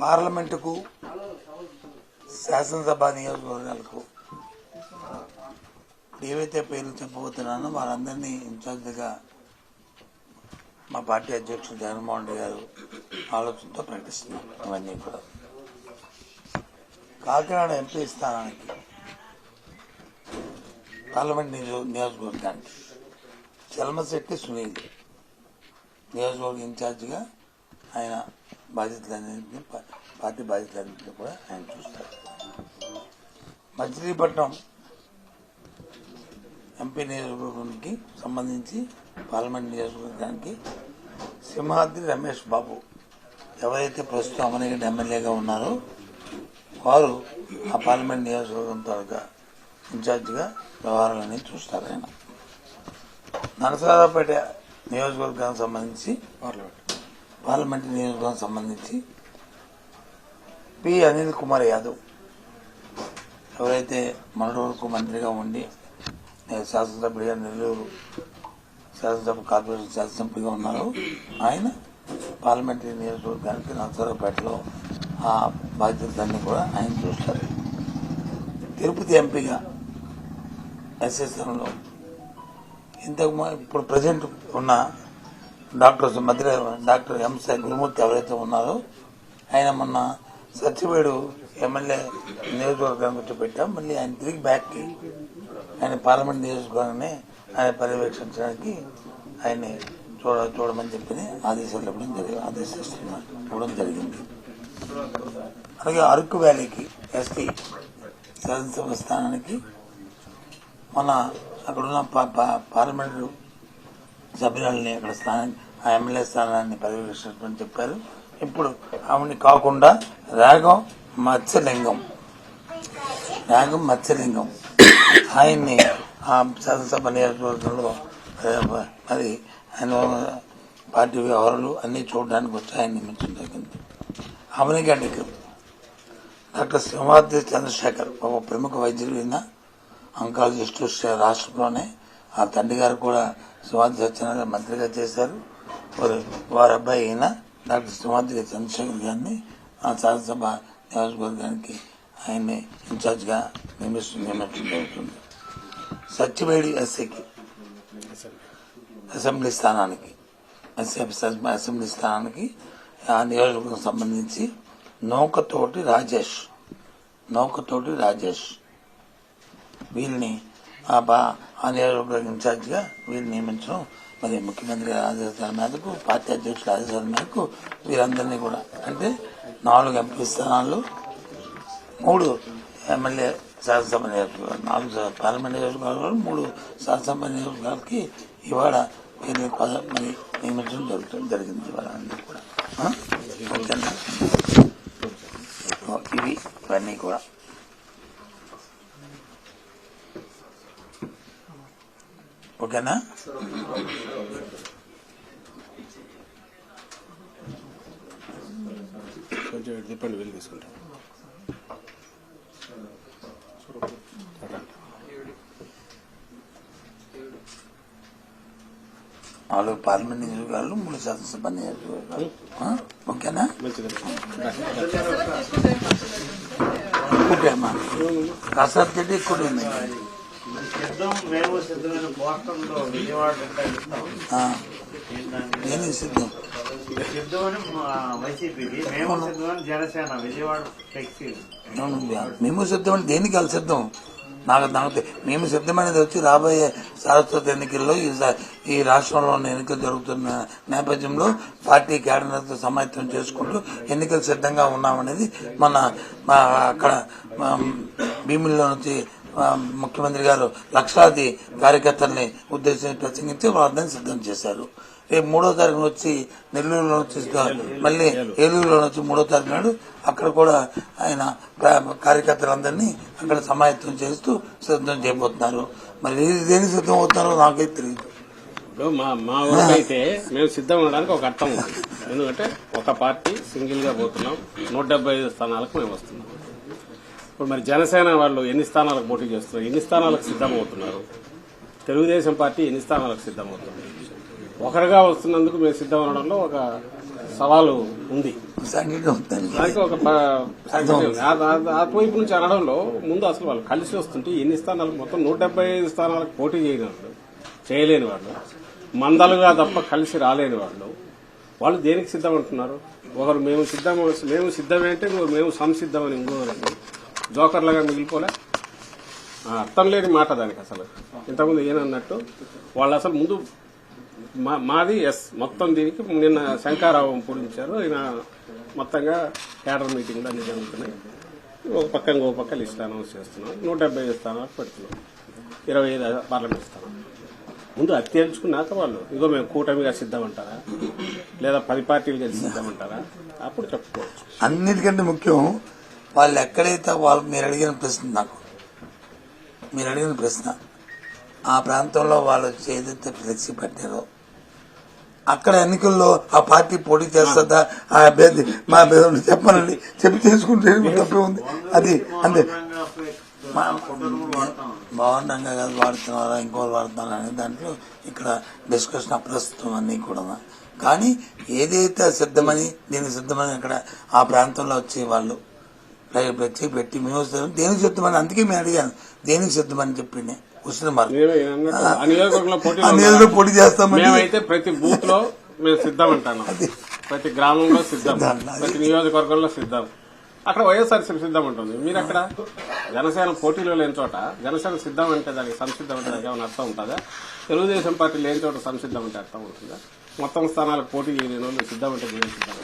పార్లమెంటుకు శాసనసభ నియోజకవర్గాలకు ఏవైతే పేర్లు చెప్పబోతున్నానో వారందరినీ ఇన్ఛార్జిగా మా పార్టీ అధ్యక్షుడు జగన్మోహన్ రెడ్డి గారు ఆలోచనతో ప్రకటిస్తున్నారు. అవన్నీ కూడా కాకినాడ ఎంపీ స్థానానికి పార్లమెంట్ నియోజకవర్గానికి చలమశెట్టి సునీల్ నియోజకవర్గ ఇన్ఛార్జిగా ఆయన బాధ్యతలన్నింటినీ పార్టీ బాధ్యతలన్నింటినీ కూడా ఆయన చూస్తారు. మచిలీపట్నం ఎంపీ నియోజకవర్గానికి సంబంధించి పార్లమెంట్ నియోజకవర్గానికి సింహాద్రి రమేష్ బాబు ఎవరైతే ప్రస్తుతం అమనగడ్డ ఎమ్మెల్యేగా ఉన్నారో వారు ఆ పార్లమెంట్ నియోజకవర్గం త్వరగా ఇన్ఛార్జిగా వ్యవహారాలన్నీ చూస్తారు. ఆయన నరసరావుపేట నియోజకవర్గానికి సంబంధించి పార్లమెంట్ నియోజకవర్గానికి సంబంధించి పి అనిల్ కుమార్ యాదవ్ ఎవరైతే మొన్నటి వరకు మంత్రిగా ఉండి శాసనసభ్యుడిగా నెల్లూరు శాసనసభ కార్పొరేషన్ శాసనసభ్యుడిగా ఉన్నారో ఆయన పార్లమెంటరీ నియోజకవర్గానికి నరసరావుపేటలో ఆ బాధ్యతలన్నీ కూడా ఆయన చూస్తారు. తిరుపతి ఎంపీగా ఎస్ఎస్ఎంలో ఇప్పుడు ప్రజెంట్ ఉన్న డాక్టర్ ఎం గురుమూర్తి ఎవరైతే ఉన్నారో ఆయన మొన్న సత్యవేడు ఎమ్మెల్యే నియోజకవర్గానికి వచ్చి పెట్టాం. మళ్ళీ ఆయన తిరిగి బ్యాక్కి ఆయన పార్లమెంట్ నియోజకవర్గాన్ని ఆయన పర్యవేక్షించడానికి ఆయన్ని చూడమని చెప్పి ఆదేశాలు ఇవ్వడం జరిగింది. అలాగే అరకు వ్యాలీకి ఎస్పీ శాసనసభ స్థానానికి మన అక్కడున్న పార్లమెంటు సభ్యులని అక్కడ ఆ ఎమ్మెల్యే స్థానాన్ని పర్యవేక్షించమని చెప్పారు. ఇప్పుడు ఆవిడని కాకుండా రాగం మత్స్యలింగం ఆయన్ని ఆ శాసనసభ నియోజకవర్గంలో మరి ఆయన పార్టీ వ్యవహారాలు అన్ని చూడడానికి వచ్చి ఆయన నియమించడం జరిగింది. అమనగడ్డకి డాక్టర్ సింహాద్రి చంద్రశేఖర్ ఒక ప్రముఖ వైద్యులు అంకాలజిస్టు రాష్ట్రంలోనే ఆ తండ్రి గారు కూడా సింహాద్రి సత్యనారాయణ మంత్రిగా చేశారు. వారి అబ్బాయి అయిన డాక్టర్ సింహాద్రి చంద్రశేఖర్ గారిని ఆ శాసనసభ నియోజకవర్గానికి ఆయన్ని ఇన్ఛార్జిగా నియమించడం జరుగుతుంది. సత్యవేడి ఎస్సీకి అసెంబ్లీ స్థానానికి ఆ నియోజకవర్గం సంబంధించి నౌకతోటి రాజేష్ వీళ్ళని ఆ నియోజకవర్గ ఇన్ఛార్జిగా వీళ్ళు నియమించడం మరి ముఖ్యమంత్రి ఆదేశాల మేరకు పార్టీ అధ్యక్షుల ఆదేశాల మేరకు వీరందరినీ కూడా అంటే 4 ఎంపీ స్థానాలు 3 ఎమ్మెల్యే శాసనసభ నియోజకవర్గాలు 4 పార్లమెంట్ నియోజకవర్గాలు 3 శాసనసభ నియోజకవర్గాలకి ఇవాళ మరి నియమించడం జరిగింది. వాళ్ళందరూ కూడా ఇవన్నీ కూడా ఓకేనా. చెప్పండి, వెళ్ళి తీసుకుంటాం. నాలుగు పార్లమెంట్ నియోజకవర్గాలు 3 శాసనసభ నియోజకవర్గాలు ఓకేనా. ఓకే అమ్మా, కాసార్ చెడ్డి ఎక్కువ ఉన్నాయి. నేను సిద్ధం మేము సిద్ధం అంటే దేనికి వెళ్ళి సిద్ధం నాకు మేము సిద్ధమైనది వచ్చి రాబోయే సారస్వత ఎన్నికల్లో ఈ రాష్ట్రంలో ఎన్నికలు జరుగుతున్న నేపథ్యంలో పార్టీ కేడర్తో సమాయత్తం చేసుకుంటూ ఎన్నికలు సిద్ధంగా ఉన్నామనేది మన అక్కడ భీముల్లో నుంచి ముఖ్యమంత్రి గారు లక్షలాది కార్యకర్తల్ని ఉద్దేశించి ప్రసంగించి వాళ్ళందరినీ సిద్ధం చేశారు. రేపు 3వ తారీఖున వచ్చి నెల్లూరులో వచ్చి మళ్ళీ ఏలూరులో వచ్చి 3వ తారీఖు నాడు అక్కడ కూడా ఆయన కార్యకర్తలందరినీ అక్కడ సమాయత్తం చేస్తూ సిద్ధం చేయబోతున్నారు. మరి దేనికి సిద్ధం అవుతున్నారో నాకైతే తెలియదు. మా ఊరికైతే మేము సిద్ధం ఉండడానికి ఒక అర్థం ఉంది. ఎందుకంటే ఒక పార్టీ సింగిల్ గా పోతున్నాం, 175 స్థానాలకు మేము వస్తున్నాం. ఇప్పుడు మరి జనసేన వాళ్ళు ఎన్ని స్థానాలకు పోటీ చేస్తున్నారు, ఎన్ని స్థానాలకు సిద్దమవుతున్నారు, తెలుగుదేశం పార్టీ ఎన్ని స్థానాలకు సిద్దమవుతుంది. ఒకరుగా వస్తున్నందుకు మేము సిద్ధం అవడంలో ఒక సవాలు ఉంది. సంఘటన ఉంటుంది. దానికి ఒక అటువైపు నుంచి అనడంలో ముందు అసలు వాళ్ళు కలిసి వస్తుంటే ఎన్ని స్థానాలు మొత్తం 175 స్థానాలకు పోటీ చేయలేని వాళ్ళు, మందలుగా తప్ప కలిసి రాలేని వాళ్ళు దేనికి సిద్ధం అంటున్నారు? ఒకరు మేము సిద్ధమే అంటే మేము సంసిద్ధమని ఇంకోరండి జోకర్లుగా మిగిలిపోలే. అర్థం లేని మాట దానికి. అసలు ఇంతకుముందు ఏనన్నట్టు వాళ్ళు అసలు ముందు మాది మొత్తం దీనికి నిన్న శంకారావం పూరించారు. ఈయన మొత్తంగా క్యాడర్ మీటింగ్లు అన్ని జరుగుతున్నాయి. ఒక పక్క ఇంకో పక్క లిస్ట్ అనౌన్స్ చేస్తున్నాం. 175 స్థానాలకు పెడుతున్నాం. 25 పార్లమెంట్ స్థానాలు. ముందు అది తేల్చుకున్నాక వాళ్ళు ఇగో మేము కూటమిగా సిద్ధమంటారా లేదా 10 పార్టీలు కలిసి సిద్ధమంటారా అప్పుడు చెప్పుకోవచ్చు. అన్నిటికంటే ముఖ్యం వాళ్ళు ఎక్కడైతే వాళ్ళు మీరు అడిగిన ప్రశ్న ఆ ప్రాంతంలో వాళ్ళు ఏదైతే ఫ్లెక్సీ పెట్టారో అక్కడ ఎన్నికల్లో ఆ పార్టీ పోటీ చేస్తుందా ఆ అభ్యర్థి మా అభ్యర్థి చెప్పనండి చెప్పి చేసుకుంటే తప్పే ఉంది. అది అంతే. బాగుండంగా కాదు వాడుతున్నారా ఇంకోళ్ళు వాడుతున్నారా అనే దాంట్లో ఇక్కడ డిస్కషన్ అప్రస్తుతం అన్నీ కూడా. కానీ ఏదైతే సిద్ధమని దీనికి సిద్ధమని అక్కడ ఆ ప్రాంతంలో వచ్చే వాళ్ళు ప్రత్యేక పెట్టి మేము దేనికి సిద్ధమని, అందుకే మేము అడిగాను దేనికి సిద్ధమని చెప్పింది పోటీ చేస్తామని. మేమైతే ప్రతి బూత్ లో మేము సిద్ధం అంటాను, ప్రతి గ్రామంలో సిద్ధం, ప్రతి నియోజకవర్గంలో సిద్ధం. అక్కడ వైఎస్ఆర్సీపీ సిద్ధం ఉంటుంది. మీరు అక్కడ జనసేన పోటీలో లేని చోట జనసేన సిద్ధం అంటే దానికి సంసిద్ధం అంటే దానికి ఏమైనా అర్థం ఉంటుందా? తెలుగుదేశం పార్టీ లేని చోట సంసిద్ధం అంటే అర్థం ఉంటుందా? మొత్తం స్థానాలకు పోటీ చేయలేని వాళ్ళు సిద్ధం అంటే దేనికి సిద్ధం?